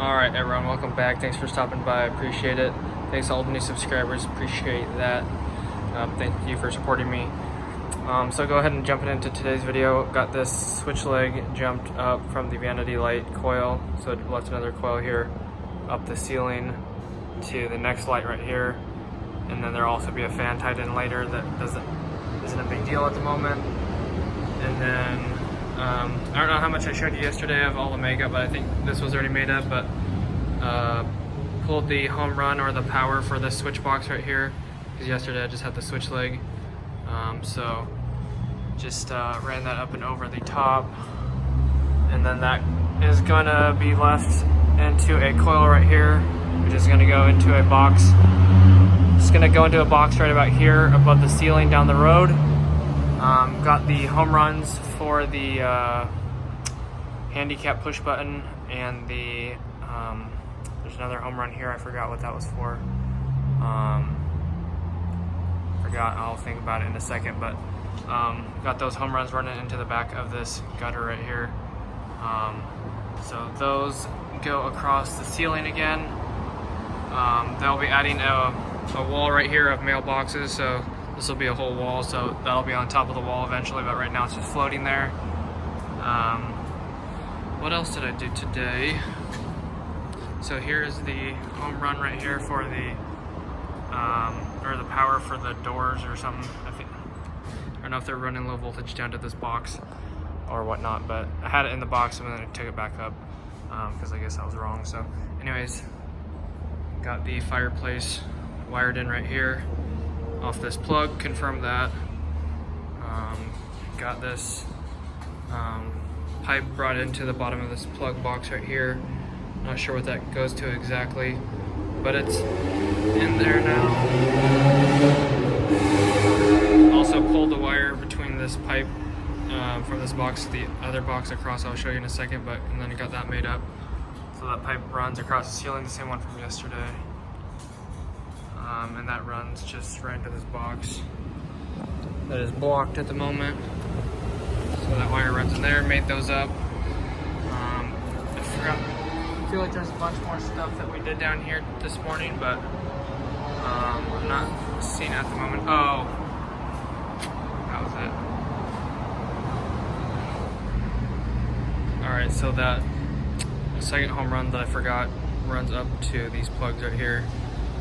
Alright everyone, welcome back. Thanks for stopping by, I appreciate it. Thanks to all the new subscribers, appreciate that. Thank you for supporting me. So go ahead and jump into today's video. Got this switch leg jumped up from the vanity light coil. So it left another coil here up the ceiling to the next light right here. And then there'll also be a fan tied in later that isn't a big deal at the moment. And then I don't know how much I showed you yesterday of all the makeup, but I think this was already made up, but pulled the home run or the power for this switch box right here, because yesterday I just had the switch leg. So just ran that up and over the top, and then that is gonna be left into a coil right here, which is gonna go into a box. It's gonna go into a box right about here above the ceiling down the road. Got the home runs for the handicap push button, and the there's another home run here. I forgot what that was for. Forgot. I'll think about it in a second. But got those home runs running into the back of this gutter right here. So those go across the ceiling again. They'll be adding a wall right here of mailboxes. So this will be a whole wall, so that'll be on top of the wall eventually, but right now it's just floating there. What else did I do today? So here's the home run right here for the or the power for the doors or something. I don't know if they're running low voltage down to this box or whatnot, but I had it in the box and then I took it back up because I guess I was wrong. So anyways, got the fireplace wired in right here off this plug, confirmed that. Got this pipe brought into the bottom of this plug box right here. Not sure what that goes to exactly, but it's in there now. Also pulled the wire between this pipe from this box to the other box across. I'll show you in a second, and then I got that made up. So that pipe runs across the ceiling, the same one from yesterday. And that runs just right into this box that is blocked at the moment. So that wire runs in there, made those up. I forgot, I feel like there's a bunch more stuff that we did down here this morning, but I'm not seeing it at the moment. Oh, that was it. All right, so that second home run that I forgot runs up to these plugs right here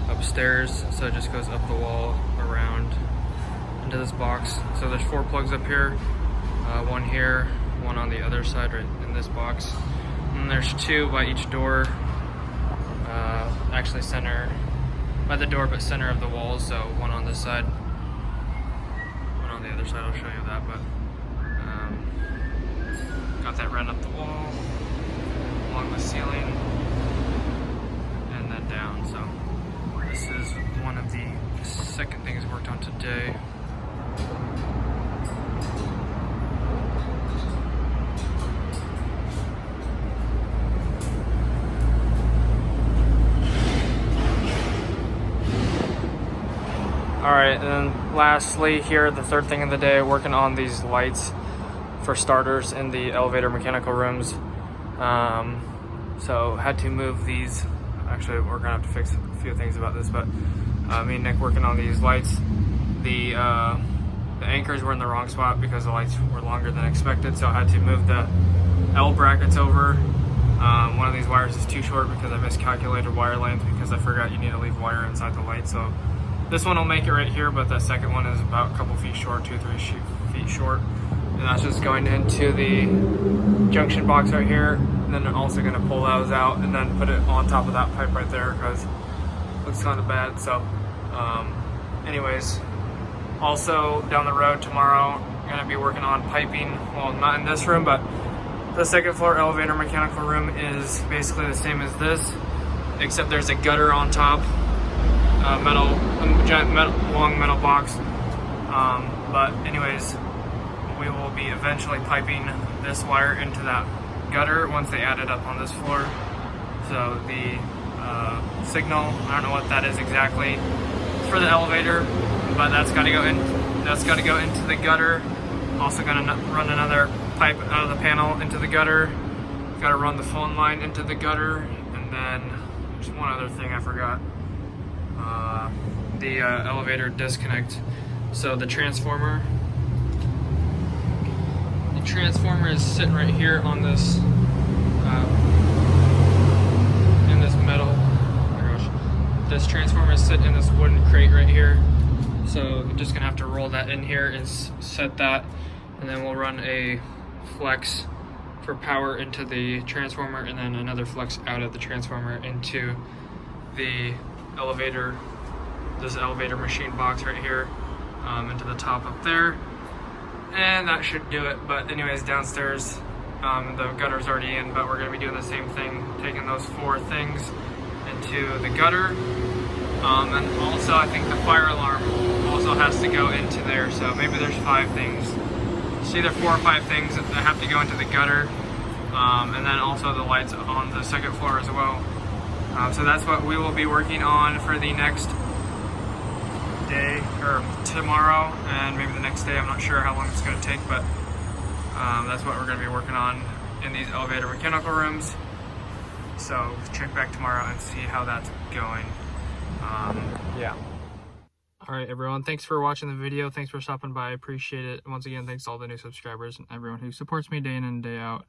upstairs, so it just goes up the wall around into this box. So there's 4 plugs up here, one here, one on the other side right in this box, and there's 2 by each door, actually center by the door but center of the walls, so one on this side, one on the other side. I'll show you that, but got that run up the wall along the ceiling and then down. So this is one of the second things worked on today. All right, and then lastly here, the third thing of the day, working on these lights for starters in the elevator mechanical rooms. So had to move these. Actually, we're gonna have to fix a few things about this, but me and Nick working on these lights. The anchors were in the wrong spot because the lights were longer than expected, so I had to move the L brackets over. One of these wires is too short because I miscalculated wire length because I forgot you need to leave wire inside the light. So this one will make it right here, but the second one is about a couple feet short, 2-3 feet short. And that's just going into the junction box right here. And then I'm also gonna pull those out and then put it on top of that pipe right there because it looks kind of bad. So anyways, also down the road tomorrow, I'm gonna be working on piping. Well, not in this room, but the second floor elevator mechanical room is basically the same as this, except there's a gutter on top, long metal box. But anyways, we will be eventually piping this wire into that gutter once they add it up on this floor. So the signal, I don't know what that is exactly, it's for the elevator, but that's got to go in. That's got to go into the gutter. Also going to run another pipe out of the panel into the gutter. Got to run the phone line into the gutter, and And then there's one other thing I forgot. The elevator disconnect. So the transformer is sitting right here on this in this metal. Oh my gosh. This transformer is sitting in this wooden crate right here. So I'm just gonna have to roll that in here and set that, and then we'll run a flex for power into the transformer, and then another flex out of the transformer into the elevator, this elevator machine box right here, into the top up there, and that should do it. But anyways, downstairs, the gutter's already in, but we're gonna be doing the same thing, taking those 4 things into the gutter. And also I think the fire alarm also has to go into there, so maybe there's 5 things. It's either 4 or 5 things that have to go into the gutter, and then also the lights on the 2nd floor as well. So that's what we will be working on for the next day, or tomorrow, and maybe the next day. I'm not sure how long it's going to take, but that's what we're going to be working on in these elevator mechanical rooms. So check back tomorrow and see how that's going. Yeah. All right, everyone. Thanks for watching the video. Thanks for stopping by. I appreciate it. Once again, thanks to all the new subscribers and everyone who supports me day in and day out.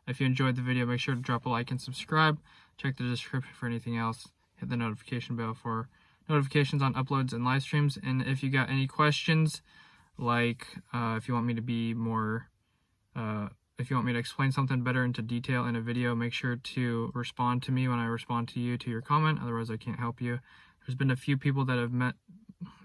If you enjoyed the video, make sure to drop a like and subscribe. Check the description for anything else. Hit the notification bell for notifications on uploads and live streams. And if you got any questions, like if you want me to be more, if you want me to explain something better into detail in a video, make sure to respond to me when I respond to you to your comment. Otherwise, I can't help you. There's been a few people that have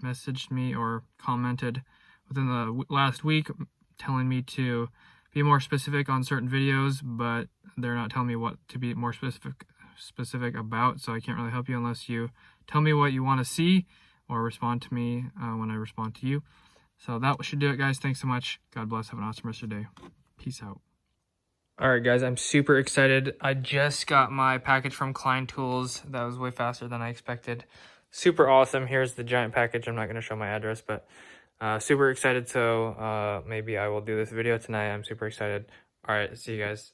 messaged me or commented within the last week telling me to be more specific on certain videos, but they're not telling me what to be more specific about, so I can't really help you unless you tell me what you want to see or respond to me when I respond to you. So that should do it, guys. Thanks so much. God bless. Have an awesome rest of your day. Peace out. All right, guys, I'm super excited. I just got my package from Klein Tools. That was way faster than I expected. Super awesome. Here's the giant package. I'm not going to show my address, but super excited. So maybe I will do this video tonight. I'm super excited. All right, see you guys.